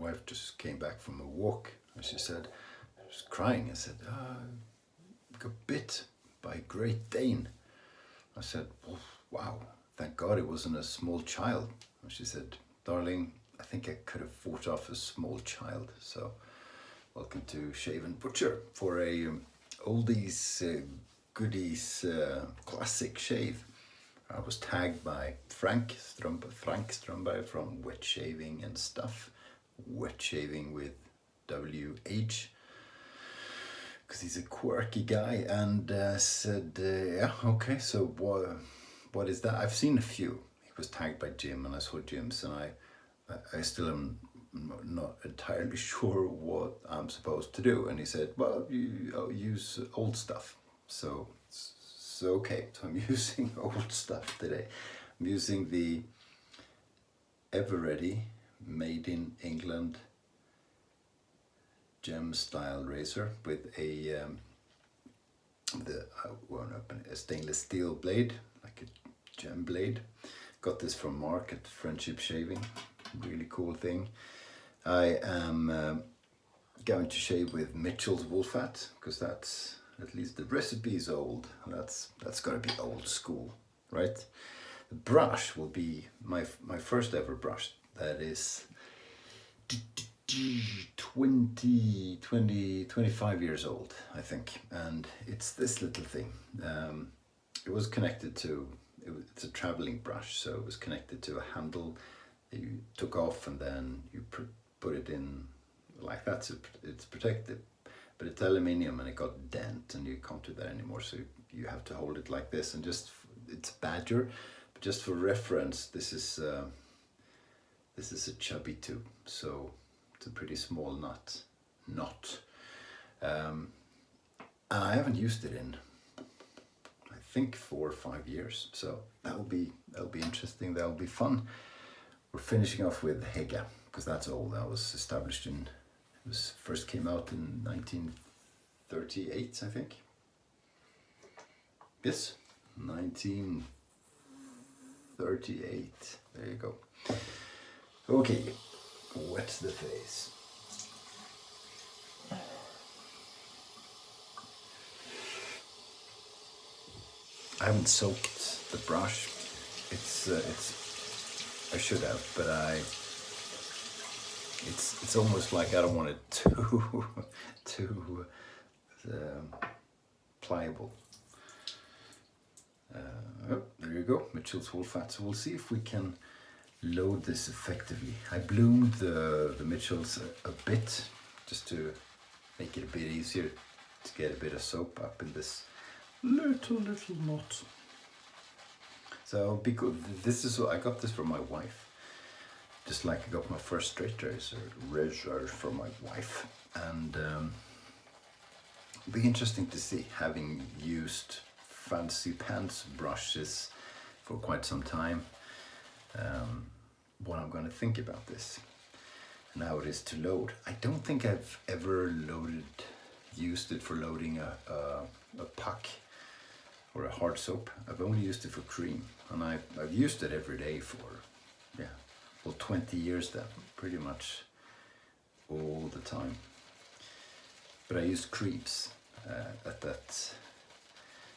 wife just came back from a walk, and she said, she was crying. I said, I got bit by a Great Dane. I said, oh, wow, thank God it wasn't a small child. And she said, darling, I think I could have fought off a small child. So welcome to Shave&Butcher for a oldies, goodies, classic shave. I was tagged by Frank Strömberg from Wet Shaving and Stuff. Wet Shaving with WH. Because he's a quirky guy, and said, yeah, okay, so what is that? I've seen a few. He was tagged by Jim, and I saw Jim's, and I still am not entirely sure what I'm supposed to do. And he said, well, you use old stuff. So okay, so I'm using old stuff today. I'm using the Ever Ready, made in England, gem style razor with a stainless steel blade, like a gem blade. Got this from Mark at Friendship Shaving, really cool thing. I am going to shave with Mitchell's wool fat, because that's, at least the recipe is old. That's got to be old school, right? The brush will be my first ever brush. That is 25 years old, I think, and it's this little thing. It was connected to, it's a traveling brush, so it was connected to a handle that you took off, and then you put it in like that, so it's protected. But it's aluminium, and it got dent, and you can't do that anymore, so you have to hold it like this, and just, it's Badger, but just for reference, this is a chubby tube, so it's a pretty small knot. And I haven't used it in, I think, 4 or 5 years, so that'll be interesting, that'll be fun. We're finishing off with Hega, because that's old. That was established in, it was first came out in 1938, I think. Yes, 1938. There you go. Okay, wet the face. I haven't soaked the brush. It's I should have, but it's almost like I don't want it too pliable. Oh, there you go, Mitchell's wool fat. So we'll see if we can load this effectively. I bloomed the Mitchells a bit, just to make it a bit easier to get a bit of soap up in this little knot. So because this is, I got this from my wife, just like I got my first straight razor from my wife, and it'll be interesting to see, having used fancy pants brushes for quite some time, what I'm going to think about this and how it is to load. I don't think I've ever used it for loading a puck or a hard soap. I've only used it for cream, and I've used it every day for, 20 years then, pretty much all the time. But I used creams at that.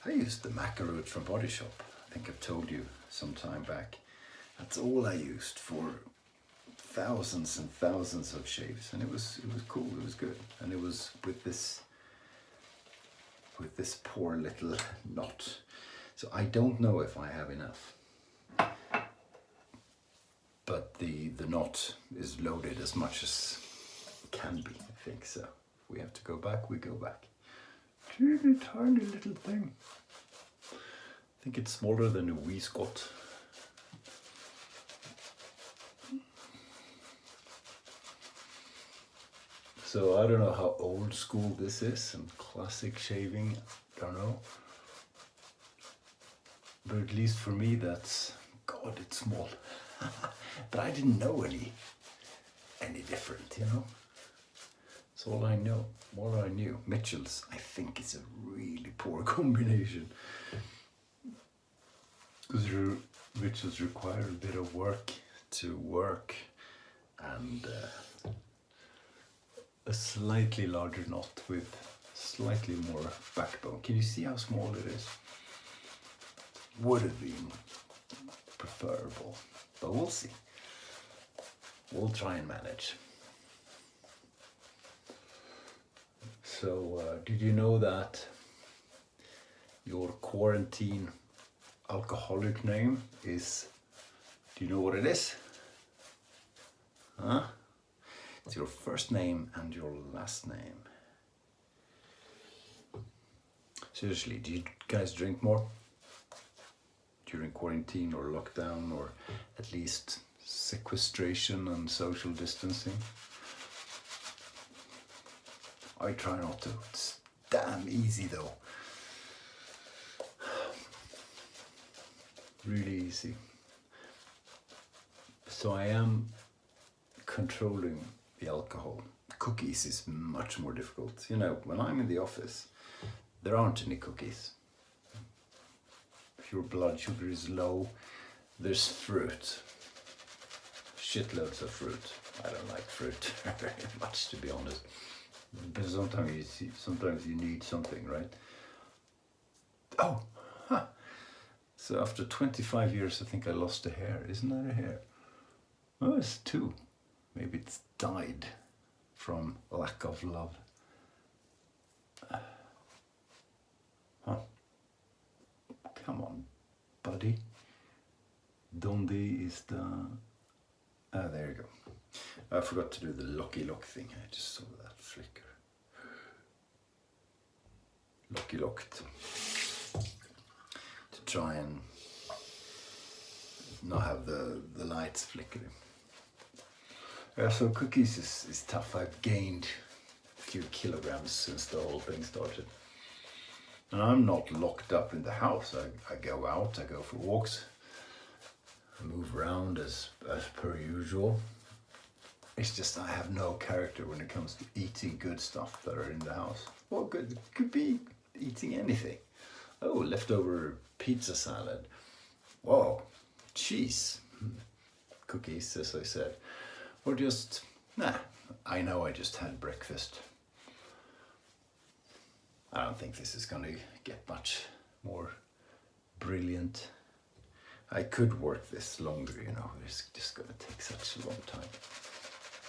I used the Macaroons from Body Shop. I think I've told you some time back. That's all I used for thousands and thousands of shaves, and it was cool. It was good, and it was with this poor little knot. So I don't know if I have enough, but the knot is loaded as much as it can be, I think. So if we have to go back, we go back. Teeny tiny little thing. I think it's smaller than a wee Scot. So I don't know how old school this is and classic shaving, I don't know. But at least for me, that's, God, it's small. But I didn't know any different, you know. That's all I know, all I knew. Mitchell's, I think it's a really poor combination. Because Mitchell's require a bit of work to work, and slightly larger knot with slightly more backbone. Can you see how small it is? Would have been preferable, but we'll see. We'll try and manage. So, did you know that your quarantine alcoholic name is, do you know what it is? Huh? It's your first name and your last name. Seriously, do you guys drink more during quarantine or lockdown, or at least sequestration and social distancing? I try not to. It's damn easy though. Really easy. So I am controlling the alcohol. Cookies is much more difficult. You know, when I'm in the office, there aren't any cookies. If your blood sugar is low, there's fruit. Shitloads of fruit. I don't like fruit very much, to be honest. But sometimes you need something, right? Oh, huh. So after 25 years, I think I lost a hair. Isn't that a hair? Oh, it's 2. Maybe it's died from lack of love. Huh? Come on, buddy. Dundee is the... Ah, there you go. I forgot to do the Lucky Lock thing. I just saw that flicker. Lucky Locked. To try and not have the lights flickering. Yeah, so cookies is tough. I've gained a few kilograms since the whole thing started. And I'm not locked up in the house. I go out, I go for walks, I move around as per usual. It's just I have no character when it comes to eating good stuff that are in the house. Well, good, it could be eating anything. Oh, leftover pizza salad. Whoa, cheese. Cookies, as I said. Or just, I know I just had breakfast. I don't think this is gonna get much more brilliant. I could work this longer, you know, it's just gonna take such a long time.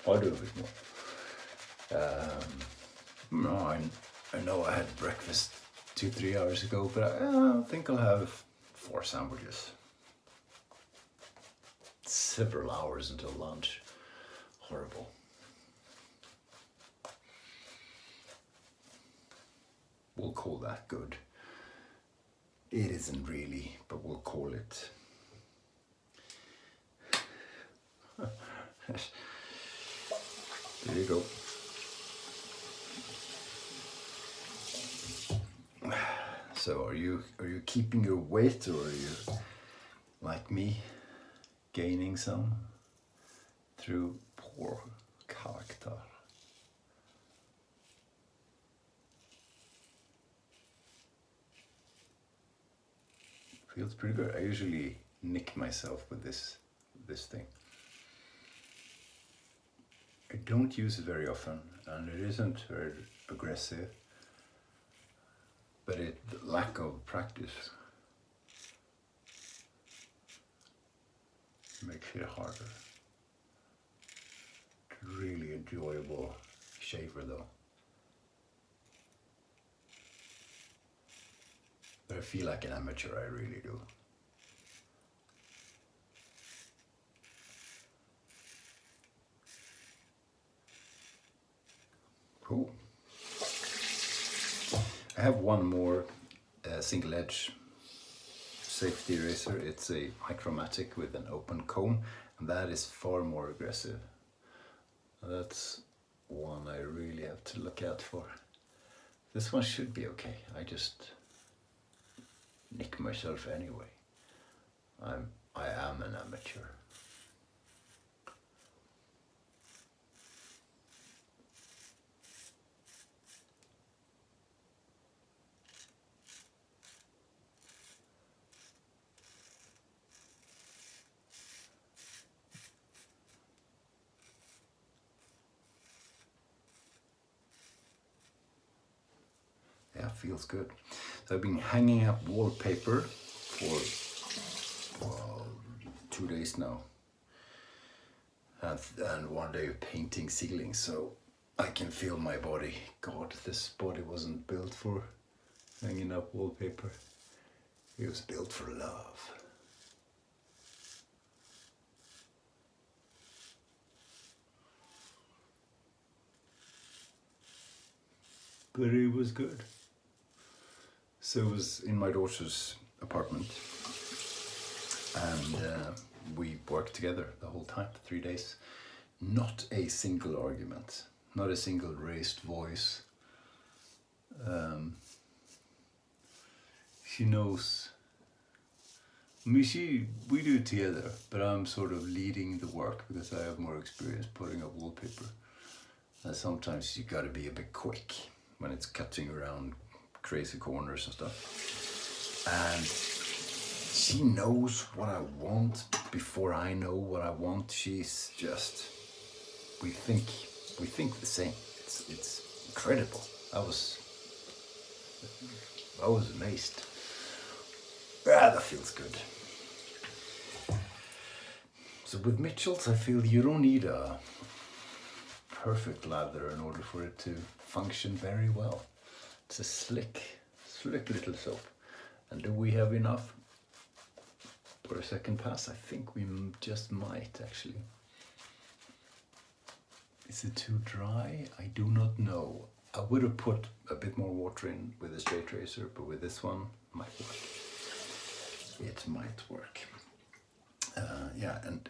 I'll do a bit more. No, I know I had breakfast 2-3 hours ago, but I think I'll have 4 sandwiches. Several hours until lunch. Horrible. We'll call that good. It isn't really, but we'll call it. There you go. So are you keeping your weight, or are you like me gaining some through poor character? Feels pretty good. I usually nick myself with this thing. I don't use it very often, and it isn't very aggressive, but the lack of practice makes it harder. It's a really enjoyable shaver though. But I feel like an amateur, I really do. Cool. I have one more single edge safety razor. It's a Micromatic with an open comb, and that is far more aggressive. That's one I really have to look out for. This one should be okay. I just nick myself anyway. I am an amateur. feels good. So I've been hanging up wallpaper for 2 days now. And 1 day painting ceilings, so I can feel my body. God, this body wasn't built for hanging up wallpaper. It was built for love. But it was good. So it was in my daughter's apartment, and we worked together the whole time, 3 days. Not a single argument, not a single raised voice. She knows. I mean, we do it together, but I'm sort of leading the work because I have more experience putting up wallpaper. And sometimes you gotta be a bit quick when it's cutting around crazy corners and stuff. And she knows what I want before I know what I want. She's just, we think the same. It's incredible. I was amazed. That feels good. So with Mitchell's, I feel you don't need a perfect lather in order for it to function very well. It's a slick little soap. And do we have enough for a second pass? I think we just might, actually. Is it too dry? I do not know. I would have put a bit more water in with a straight razor, but with this one, it might work. It might work. Yeah, and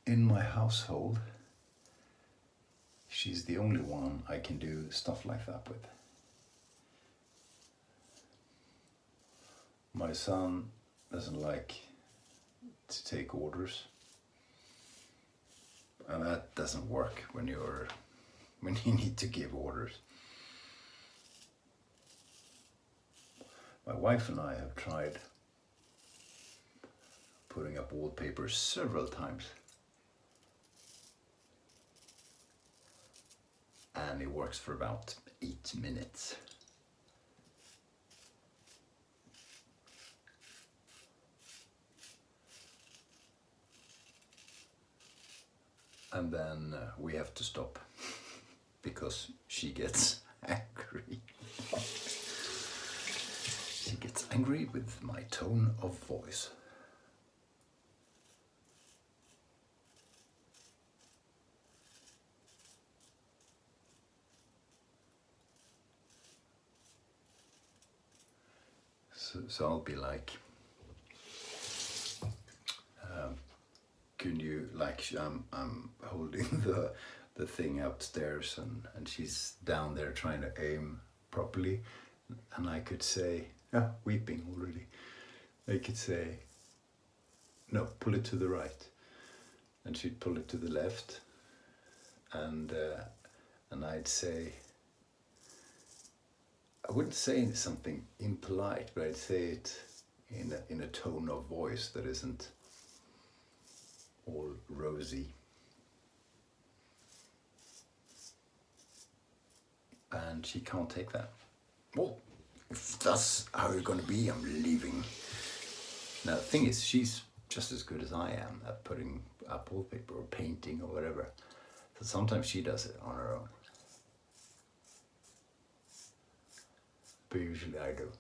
in my household, she's the only one I can do stuff like that with. My son doesn't like to take orders, and that doesn't work when you need to give orders. My wife and I have tried putting up wallpaper several times, and it works for about 8 minutes. And then we have to stop because she gets angry. She gets angry with my tone of voice. So I'll be like, can you, like, I'm holding the thing upstairs and she's down there trying to aim properly, and I could say, weeping already. I could say, no, pull it to the right, and she'd pull it to the left, and I'd say, I wouldn't say something impolite, but I'd say it in a tone of voice that isn't all rosy. And she can't take that. Well, if that's how you're going to be, I'm leaving. Now, the thing is, she's just as good as I am at putting up wallpaper or painting or whatever. So sometimes she does it on her own. But usually I do.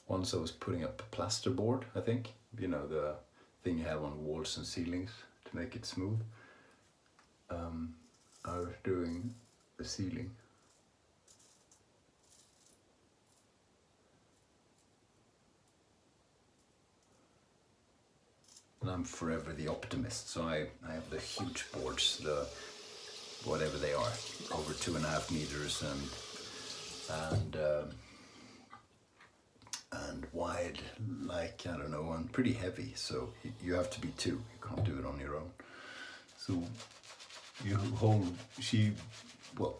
Once I was putting up a plasterboard, I think. You know, the thing you have on walls and ceilings to make it smooth. I was doing the ceiling. And I'm forever the optimist, so I have the huge boards, the whatever they are, over 2.5 meters and wide, like, I don't know, and pretty heavy, so you have to be two, you can't do it on your own. So you hold,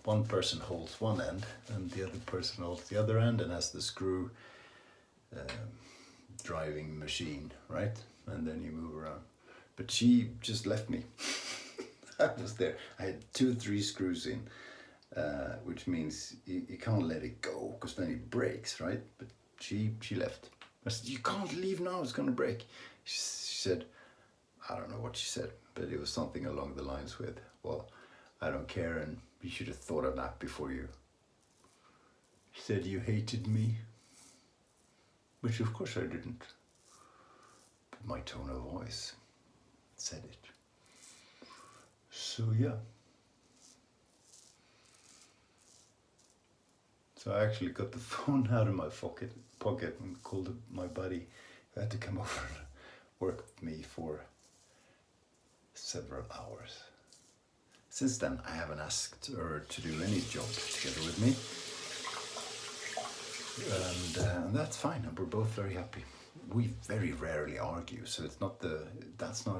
one person holds one end and the other person holds the other end and has the screw driving machine, right? And then you move around. But she just left me. I was there. I had 2 or 3 screws in, which means you can't let it go because then it breaks, right? But she left. I said, you can't leave now, it's gonna break. She said, I don't know what she said, but it was something along the lines with, well, I don't care, and you should have thought of that before you. She said you hated me, which of course I didn't. But my tone of voice said it. So yeah. So I actually got the phone out of my pocket and called my buddy who had to come over and work with me for several hours. Since then, I haven't asked her to do any job together with me. And that's fine, and we're both very happy. We very rarely argue, so that's not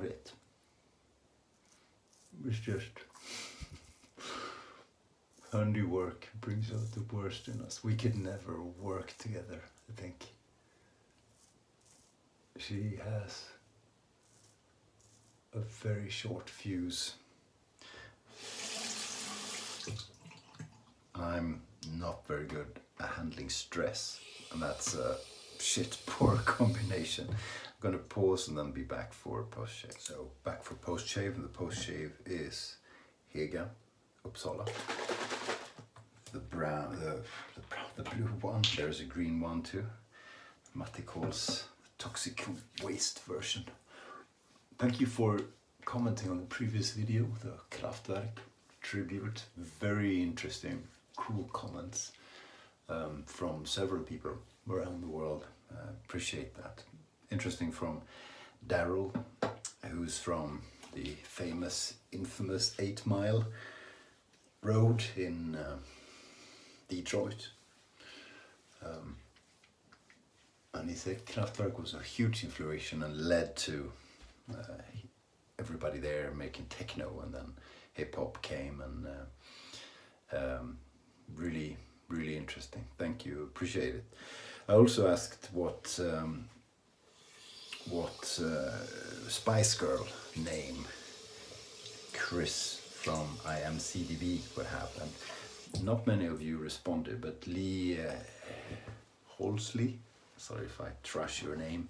it. It's just handiwork brings out the worst in us. We could never work together, I think. She has a very short fuse. I'm not very good at handling stress, and that's a shit poor combination. I'm going to pause and then be back for post-shave. So back for post-shave, and the post-shave is Hega, Uppsala. The brown, the blue one. There's a green one too. Matti calls the toxic waste version. Thank you for commenting on the previous video, the Kraftwerk tribute. Very interesting, cool comments from several people around the world. Appreciate that. Interesting from Daryl, who's from the infamous 8 Mile Road in Detroit. And he said Kraftwerk was a huge influence and led to everybody there making techno, and then hip hop came, and really interesting. Thank you, appreciate it. I also asked what Spice Girl name Chris from IMCDB would have, and not many of you responded, but Lee Holsley, sorry if I trash your name,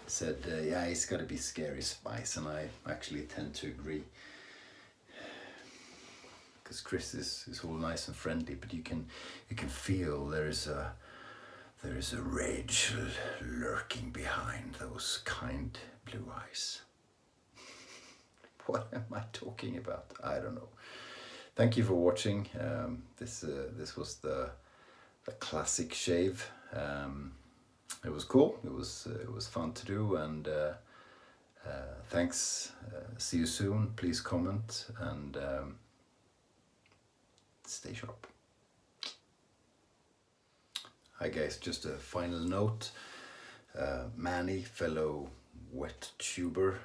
said yeah, it's got to be Scary Spice, and I actually tend to agree, because Chris is all nice and friendly, but you can feel there is a rage lurking behind those kind blue eyes. What am I talking about? I don't know. Thank you for watching. This was the classic shave. It was cool. It was fun to do, and thanks. See you soon. Please comment and stay sharp. Hi guys, just a final note. Manny, fellow wet tuber,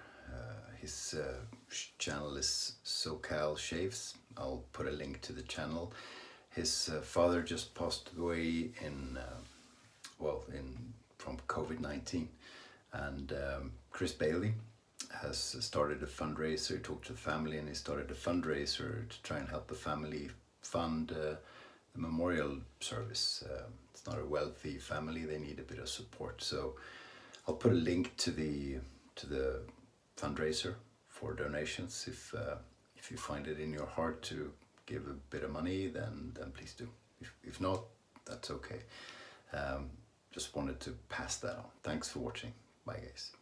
his channel is SoCal Shaves. I'll put a link to the channel. His father just passed away from COVID-19, and Chris Bailey has started a fundraiser. He talked to the family, and he started a fundraiser to try and help the family fund the memorial service. It's not a wealthy family; they need a bit of support. So I'll put a link to the fundraiser for donations. If you find it in your heart to give a bit of money, then please do. If not, that's okay. Just wanted to pass that on. Thanks for watching. Bye guys.